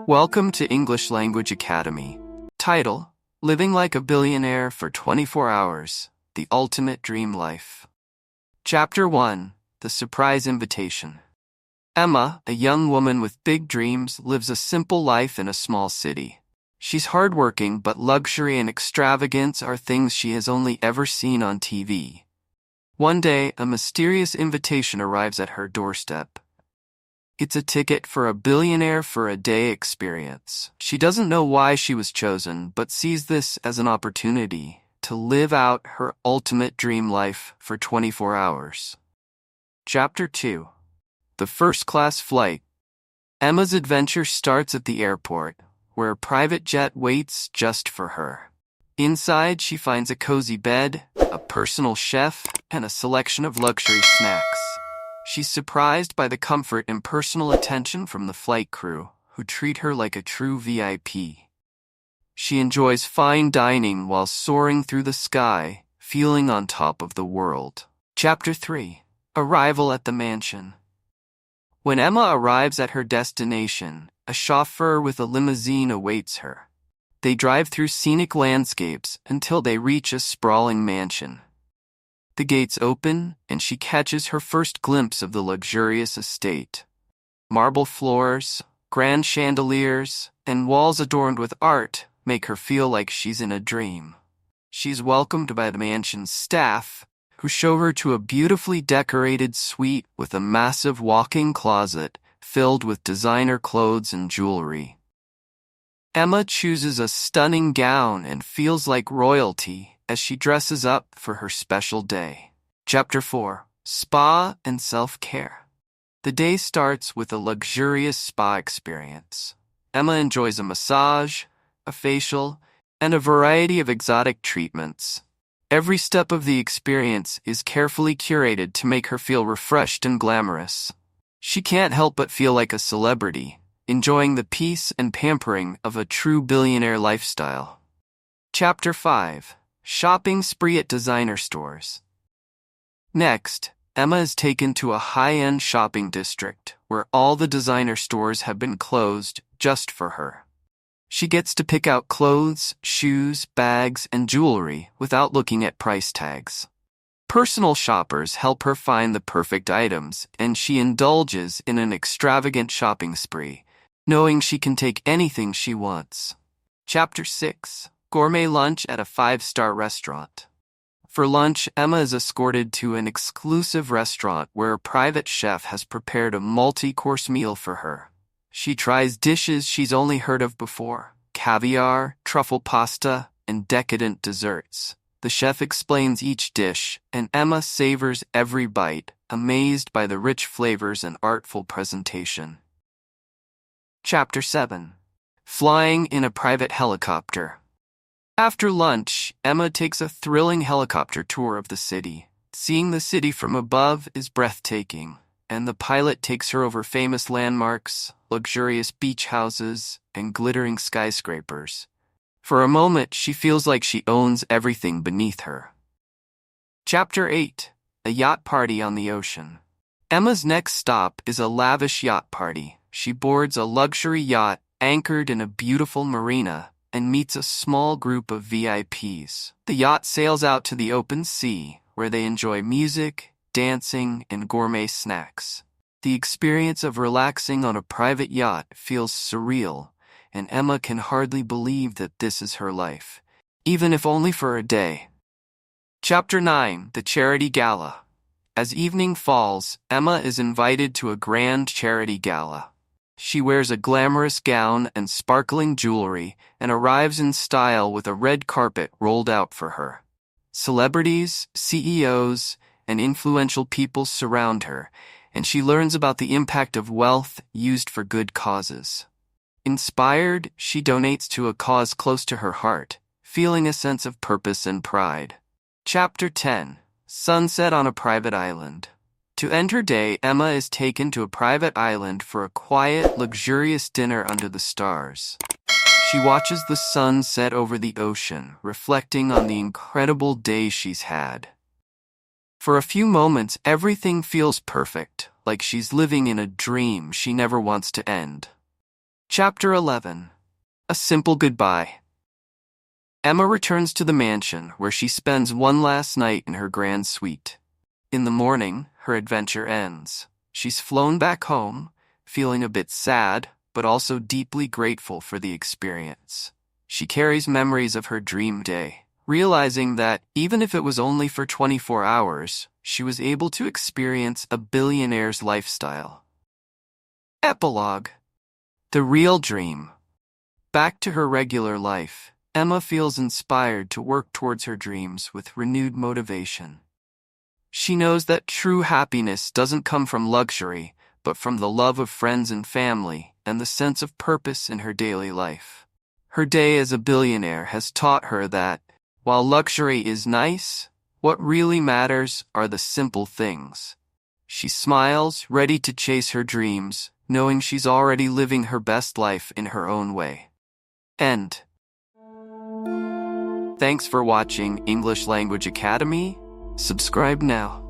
Welcome to English Language Academy. Title: Living Like a Billionaire for 24 Hours, The Ultimate Dream Life. Chapter 1: The Surprise Invitation. Emma, a young woman with big dreams, lives a simple life in a small city. She's hardworking, but luxury and extravagance are things she has only ever seen on TV. One day, a mysterious invitation arrives at her doorstep. It's a ticket for a billionaire for a day experience. She doesn't know why she was chosen, but sees this as an opportunity to live out her ultimate dream life for 24 hours. Chapter 2: The First Class Flight. Emma's adventure starts at the airport, where a private jet waits just for her. Inside, she finds a cozy bed, a personal chef, and a selection of luxury snacks. She's surprised by the comfort and personal attention from the flight crew, who treat her like a true VIP. She enjoys fine dining while soaring through the sky, feeling on top of the world. Chapter 3: Arrival at the Mansion. When Emma arrives at her destination, a chauffeur with a limousine awaits her. They drive through scenic landscapes until they reach a sprawling mansion. The gates open, and she catches her first glimpse of the luxurious estate. Marble floors, grand chandeliers, and walls adorned with art make her feel like she's in a dream. She's welcomed by the mansion's staff, who show her to a beautifully decorated suite with a massive walk-in closet filled with designer clothes and jewelry. Emma chooses a stunning gown and feels like royalty as she dresses up for her special day. Chapter 4: Spa and Self-Care. The day starts with a luxurious spa experience. Emma enjoys a massage, a facial, and a variety of exotic treatments. Every step of the experience is carefully curated to make her feel refreshed and glamorous. She can't help but feel like a celebrity, enjoying the peace and pampering of a true billionaire lifestyle. Chapter 5: Shopping Spree at Designer Stores. Next, Emma is taken to a high-end shopping district where all the designer stores have been closed just for her. She gets to pick out clothes, shoes, bags, and jewelry without looking at price tags. Personal shoppers help her find the perfect items, and she indulges in an extravagant shopping spree, knowing she can take anything she wants. Chapter 6: Gourmet Lunch at a 5-star Restaurant. For lunch, Emma is escorted to an exclusive restaurant where a private chef has prepared a multi-course meal for her. She tries dishes she's only heard of before: caviar, truffle pasta, and decadent desserts. The chef explains each dish, and Emma savors every bite, amazed by the rich flavors and artful presentation. Chapter 7: Flying in a Private Helicopter. After lunch, Emma takes a thrilling helicopter tour of the city. Seeing the city from above is breathtaking, and the pilot takes her over famous landmarks, luxurious beach houses, and glittering skyscrapers. For a moment, she feels like she owns everything beneath her. Chapter 8: A Yacht Party on the Ocean. Emma's next stop is a lavish yacht party. She boards a luxury yacht anchored in a beautiful marina and meets a small group of VIPs. The yacht sails out to the open sea, where they enjoy music, dancing, and gourmet snacks. The experience of relaxing on a private yacht feels surreal, and Emma can hardly believe that this is her life, even if only for a day. Chapter 9: The Charity Gala. As evening falls, Emma is invited to a grand charity gala. She wears a glamorous gown and sparkling jewelry and arrives in style with a red carpet rolled out for her. Celebrities, CEOs, and influential people surround her, and she learns about the impact of wealth used for good causes. Inspired, she donates to a cause close to her heart, feeling a sense of purpose and pride. Chapter 10: Sunset on a Private Island. To end her day, Emma is taken to a private island for a quiet, luxurious dinner under the stars. She watches the sun set over the ocean, reflecting on the incredible day she's had. For a few moments, everything feels perfect, like she's living in a dream she never wants to end. Chapter 11. A Simple Goodbye. Emma returns to the mansion where she spends one last night in her grand suite. In the morning, her adventure ends. She's flown back home, feeling a bit sad, but also deeply grateful for the experience. She carries memories of her dream day, realizing that even if it was only for 24 hours, she was able to experience a billionaire's lifestyle. Epilogue. The real dream. Back to her regular life, Emma feels inspired to work towards her dreams with renewed motivation. She knows that true happiness doesn't come from luxury, but from the love of friends and family and the sense of purpose in her daily life. Her day as a billionaire has taught her that, while luxury is nice, what really matters are the simple things. She smiles, ready to chase her dreams, knowing she's already living her best life in her own way. End. Thanks for watching English Language Academy. Subscribe now.